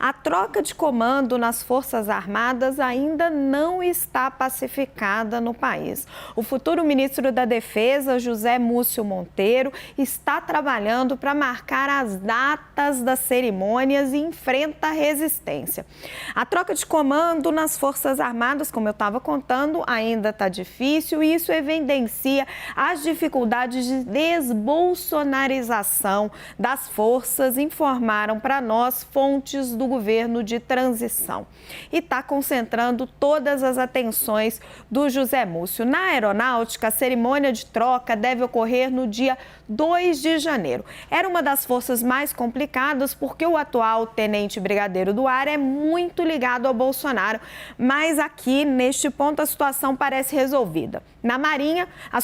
A troca de comando nas Forças Armadas ainda não está pacificada no país. O futuro ministro da Defesa, José Múcio Monteiro, está trabalhando para marcar as datas das cerimônias e enfrenta resistência. A troca de comando nas Forças Armadas, como eu estava contando, ainda está difícil e isso evidencia as dificuldades de desbolsonarização das forças, informaram para nós fontes do governo de transição. E está concentrando todas as atenções do José Múcio. Na aeronáutica, a cerimônia de troca deve ocorrer no dia 2 de janeiro. Era uma das forças mais complicadas porque o atual tenente brigadeiro do ar é muito ligado ao Bolsonaro, mas aqui, neste ponto, a situação parece resolvida. Na Marinha, a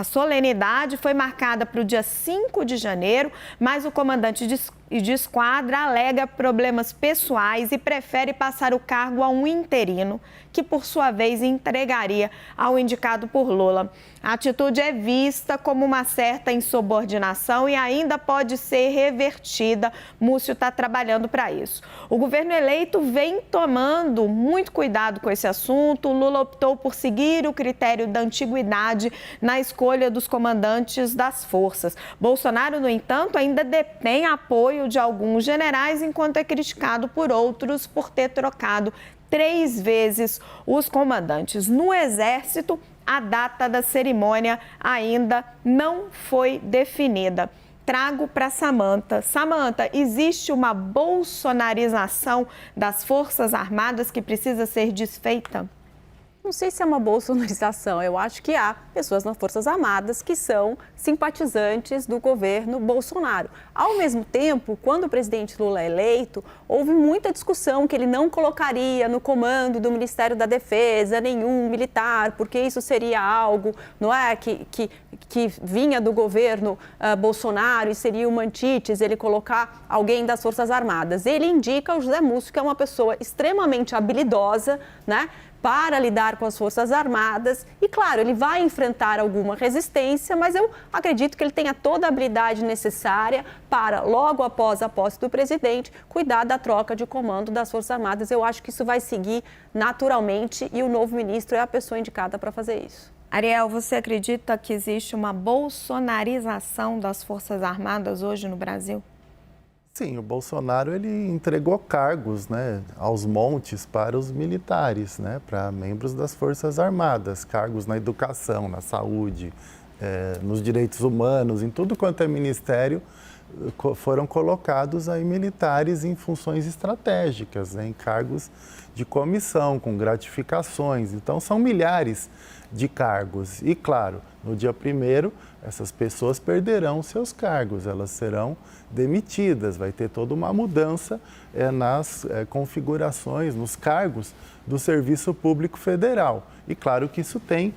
solenidade foi marcada para o dia 5 de janeiro, mas o comandante de esquadra alega problemas pessoais e prefere passar o cargo a um interino, que por sua vez entregaria ao indicado por Lula. A atitude é vista como uma certa insubordinação e ainda pode ser revertida. Múcio está trabalhando para isso. O governo eleito vem tomando muito cuidado com esse assunto. O Lula optou por seguir o critério da antiguidade na escolha dos comandantes das forças. Bolsonaro, no entanto, ainda detém apoio de alguns generais, enquanto é criticado por outros por ter trocado 3 vezes os comandantes. No Exército, a data da cerimônia ainda não foi definida. Trago para Samantha. Samantha, existe uma bolsonarização das Forças Armadas que precisa ser desfeita? Não sei se é uma bolsonarização, eu acho que há pessoas nas Forças Armadas que são simpatizantes do governo Bolsonaro. Ao mesmo tempo, quando o presidente Lula é eleito, houve muita discussão que ele não colocaria no comando do Ministério da Defesa nenhum militar, porque isso seria algo, não é, que vinha do governo Bolsonaro e seria uma antítese ele colocar alguém das Forças Armadas. Ele indica o José Múcio, que é uma pessoa extremamente habilidosa, né, para lidar com as Forças Armadas e, claro, ele vai enfrentar alguma resistência, mas eu acredito que ele tenha toda a habilidade necessária para, logo após a posse do presidente, cuidar da troca de comando das Forças Armadas. Eu acho que isso vai seguir naturalmente e o novo ministro é a pessoa indicada para fazer isso. Ariel, você acredita que existe uma bolsonarização das Forças Armadas hoje no Brasil? Sim, o Bolsonaro ele entregou cargos, né, aos montes para os militares, né, para membros das Forças Armadas, cargos na educação, na saúde, nos direitos humanos, em tudo quanto é ministério, foram colocados aí militares em funções estratégicas, né, em cargos de comissão, com gratificações. Então, são milhares de cargos. E, claro, no dia 1º, essas pessoas perderão seus cargos, elas serão demitidas, vai ter toda uma mudança nas configurações, nos cargos do Serviço Público Federal. E, claro que isso tem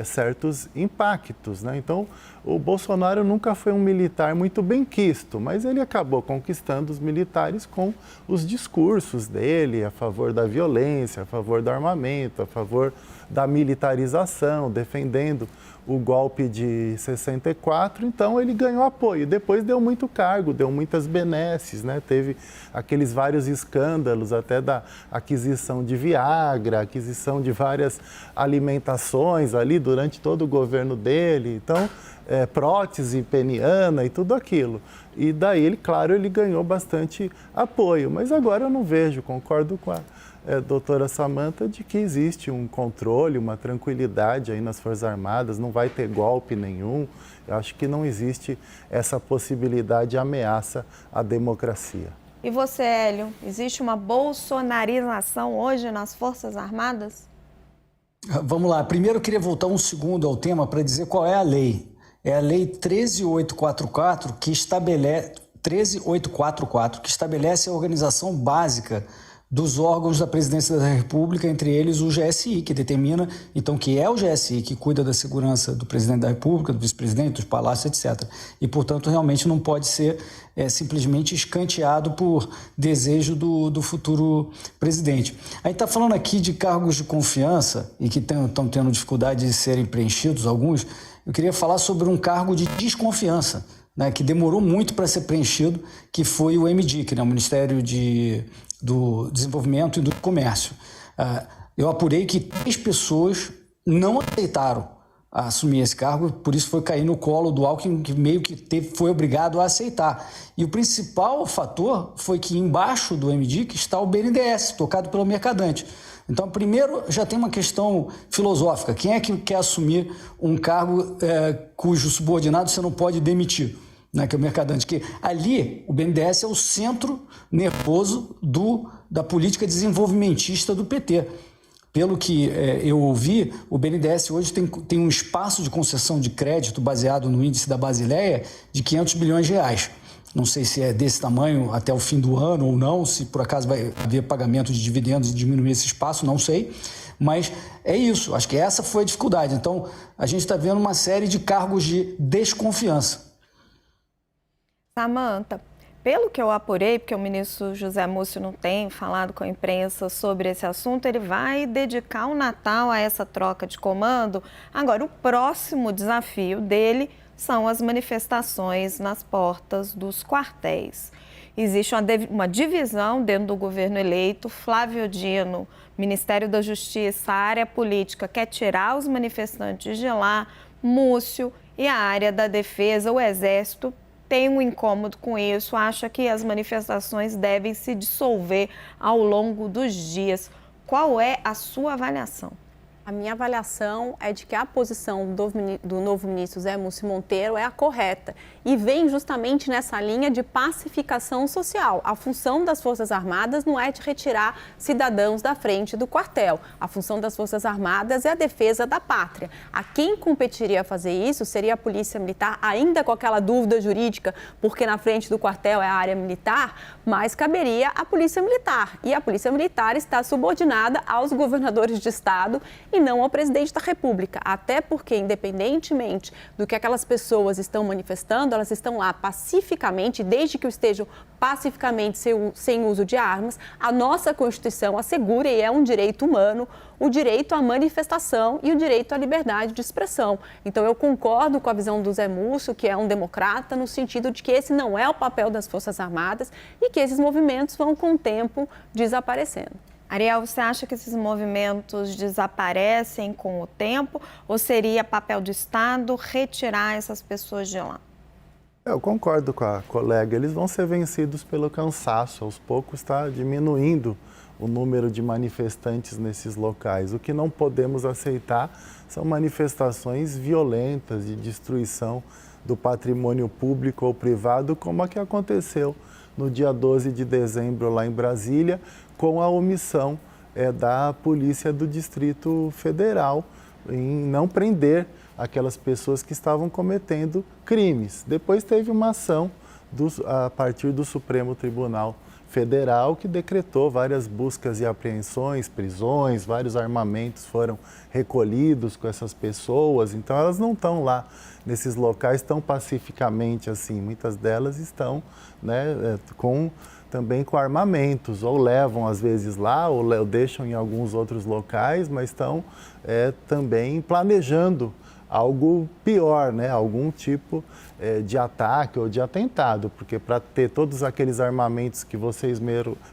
certos impactos, né? Então, o Bolsonaro nunca foi um militar muito benquisto, mas ele acabou conquistando os militares com os discursos dele a favor da violência, a favor do armamento, a favor da militarização, defendendo o golpe de 64, então ele ganhou apoio. Depois deu muito cargo, deu muitas benesses, né? Teve aqueles vários escândalos, até da aquisição de Viagra, aquisição de várias alimentações ali durante todo o governo dele, então prótese peniana e tudo aquilo. E daí, ele, claro, ele ganhou bastante apoio, mas agora eu não vejo, concordo com a doutora Samantha, de que existe um controle, uma tranquilidade aí nas Forças Armadas, não vai ter golpe nenhum. Eu acho que não existe essa possibilidade de ameaça à democracia. E você, Hélio, existe uma bolsonarização hoje nas Forças Armadas? Vamos lá. Primeiro eu queria voltar um segundo ao tema para dizer qual é a lei. É a Lei 13.844 que estabelece a organização básica dos órgãos da Presidência da República, entre eles o GSI, que determina, então, que é o GSI que cuida da segurança do Presidente da República, do Vice-Presidente, dos palácios, etc. E, portanto, realmente não pode ser simplesmente escanteado por desejo do futuro presidente. A gente está falando aqui de cargos de confiança e que estão tendo dificuldade de serem preenchidos, alguns. Eu queria falar sobre um cargo de desconfiança, né, que demorou muito para ser preenchido, que foi o MDIC, né, o Ministério do Desenvolvimento e do Comércio. Eu apurei que 3 pessoas não aceitaram assumir esse cargo, por isso foi cair no colo do Alckmin, que meio que foi obrigado a aceitar. E o principal fator foi que embaixo do MDIC está o BNDES, tocado pelo Mercadante. Então, primeiro, já tem uma questão filosófica. Quem é que quer assumir um cargo cujo subordinado você não pode demitir? Né, que é o Mercadante. Que ali, o BNDES é o centro nervoso da política desenvolvimentista do PT. Pelo que eu ouvi, o BNDES hoje tem um espaço de concessão de crédito baseado no índice da Basileia de 500 bilhões de reais. Não sei se é desse tamanho até o fim do ano ou não, se por acaso vai haver pagamento de dividendos e diminuir esse espaço, não sei. Mas é isso, acho que essa foi a dificuldade. Então, a gente está vendo uma série de cargos de desconfiança. Samanta, pelo que eu apurei, porque o ministro José Múcio não tem falado com a imprensa sobre esse assunto, ele vai dedicar o Natal a essa troca de comando. Agora, o próximo desafio dele são as manifestações nas portas dos quartéis. Existe uma divisão dentro do governo eleito. Flávio Dino, Ministério da Justiça, a área política quer tirar os manifestantes de lá. Múcio e a área da defesa, o Exército, tem um incômodo com isso, acha que as manifestações devem se dissolver ao longo dos dias. Qual é a sua avaliação? A minha avaliação é de que a posição do novo ministro Zé Múcio Monteiro é a correta e vem justamente nessa linha de pacificação social. A função das Forças Armadas não é de retirar cidadãos da frente do quartel. A função das Forças Armadas é a defesa da pátria. A quem competiria a fazer isso seria a Polícia Militar, ainda com aquela dúvida jurídica, porque na frente do quartel é a área militar, mas caberia à Polícia Militar. E a Polícia Militar está subordinada aos governadores de estado e não ao presidente da República, até porque, independentemente do que aquelas pessoas estão manifestando, elas estão lá pacificamente, desde que estejam pacificamente sem uso de armas, a nossa Constituição assegura, e é um direito humano, o direito à manifestação e o direito à liberdade de expressão. Então, eu concordo com a visão do Zé Múcio, que é um democrata, no sentido de que esse não é o papel das Forças Armadas e que esses movimentos vão, com o tempo, desaparecendo. Ariel, você acha que esses movimentos desaparecem com o tempo ou seria papel do Estado retirar essas pessoas de lá? Eu concordo com a colega, eles vão ser vencidos pelo cansaço, aos poucos está diminuindo o número de manifestantes nesses locais. O que não podemos aceitar são manifestações violentas de destruição do patrimônio público ou privado, como a que aconteceu no dia 12 de dezembro lá em Brasília, com a omissão da Polícia do Distrito Federal em não prender aquelas pessoas que estavam cometendo crimes. Depois teve uma ação a partir do Supremo Tribunal Federal que decretou várias buscas e apreensões, prisões, vários armamentos foram recolhidos com essas pessoas. Então elas não estão lá nesses locais tão pacificamente assim. Muitas delas estão, né, também com armamentos, ou levam às vezes lá, ou deixam em alguns outros locais, mas estão também planejando algo pior, né? Algum tipo de ataque ou de atentado, porque para ter todos aqueles armamentos que vocês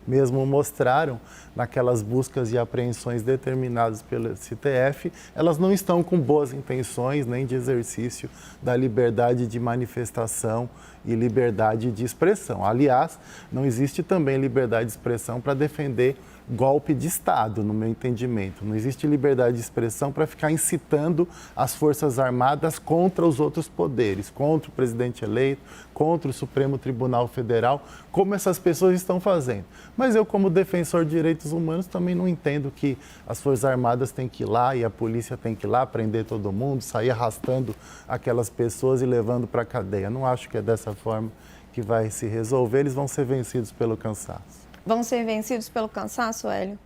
mesmo mostraram naquelas buscas e apreensões determinadas pelo STF, elas não estão com boas intenções nem de exercício da liberdade de manifestação e liberdade de expressão. Aliás, não existe também liberdade de expressão para defender golpe de Estado, no meu entendimento. Não existe liberdade de expressão para ficar incitando as Forças Armadas contra os outros poderes, contra o presidente eleito, contra o Supremo Tribunal Federal, como essas pessoas estão fazendo. Mas eu, como defensor de direitos humanos, também não entendo que as Forças Armadas têm que ir lá e a polícia tem que ir lá prender todo mundo, sair arrastando aquelas pessoas e levando para a cadeia. Não acho que é dessa forma que vai se resolver, eles vão ser vencidos pelo cansaço. Vão ser vencidos pelo cansaço, Hélio?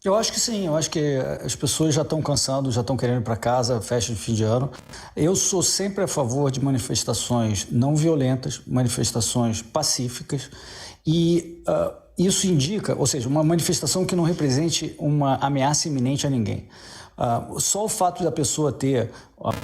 Eu acho que sim, eu acho que as pessoas já estão cansando, já estão querendo ir para casa, festa de fim de ano. Eu sou sempre a favor de manifestações não violentas, manifestações pacíficas e isso indica, ou seja, uma manifestação que não represente uma ameaça iminente a ninguém. Só o fato da pessoa ter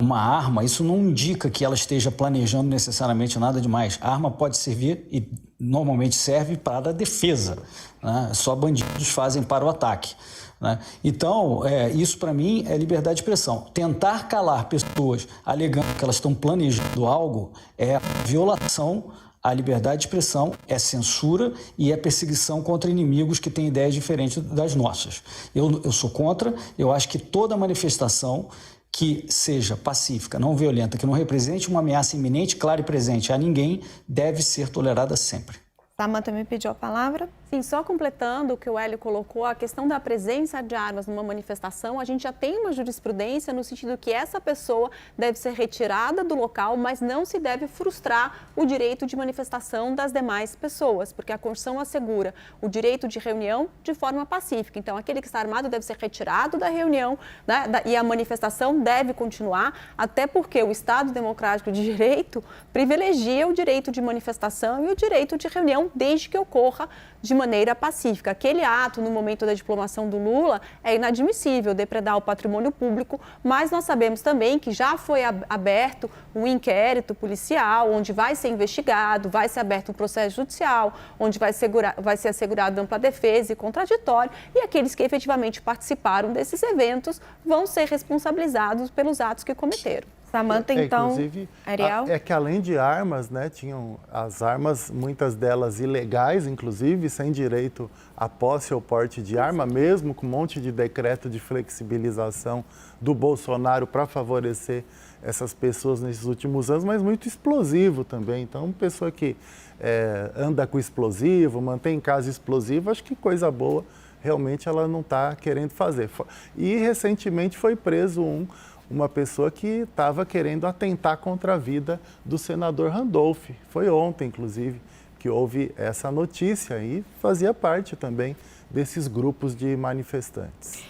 uma arma, isso não indica que ela esteja planejando necessariamente nada demais. A arma pode servir e normalmente serve para a defesa, né? Só bandidos fazem para o ataque, né? Então, isso para mim é liberdade de expressão. Tentar calar pessoas alegando que elas estão planejando algo é violação à liberdade de expressão, é censura e é perseguição contra inimigos que têm ideias diferentes das nossas. Eu sou contra, eu acho que toda manifestação que seja pacífica, não violenta, que não represente uma ameaça iminente, clara e presente a ninguém, deve ser tolerada sempre. Samanta me pediu a palavra. Sim, só completando o que o Hélio colocou, a questão da presença de armas numa manifestação, a gente já tem uma jurisprudência no sentido que essa pessoa deve ser retirada do local, mas não se deve frustrar o direito de manifestação das demais pessoas, porque a Constituição assegura o direito de reunião de forma pacífica. Então, aquele que está armado deve ser retirado da reunião, né, e a manifestação deve continuar, até porque o Estado Democrático de Direito privilegia o direito de manifestação e o direito de reunião desde que ocorra de maneira pacífica. Aquele ato no momento da diplomação do Lula é inadmissível, depredar o patrimônio público, mas nós sabemos também que já foi aberto um inquérito policial, onde vai ser investigado, vai ser aberto um processo judicial, onde vai ser assegurada ampla defesa e contraditório, e aqueles que efetivamente participaram desses eventos vão ser responsabilizados pelos atos que cometeram. Samanta, então, inclusive, Ariel? É que além de armas, né, tinham as armas, muitas delas ilegais, inclusive, sem direito a posse ou porte de arma, mesmo com um monte de decreto de flexibilização do Bolsonaro para favorecer essas pessoas nesses últimos anos, mas muito explosivo também. Então, pessoa que anda com explosivo, mantém em casa explosivo, acho que coisa boa, realmente ela não está querendo fazer. E recentemente foi preso uma pessoa que estava querendo atentar contra a vida do senador Randolph. Foi ontem, inclusive, que houve essa notícia e fazia parte também desses grupos de manifestantes.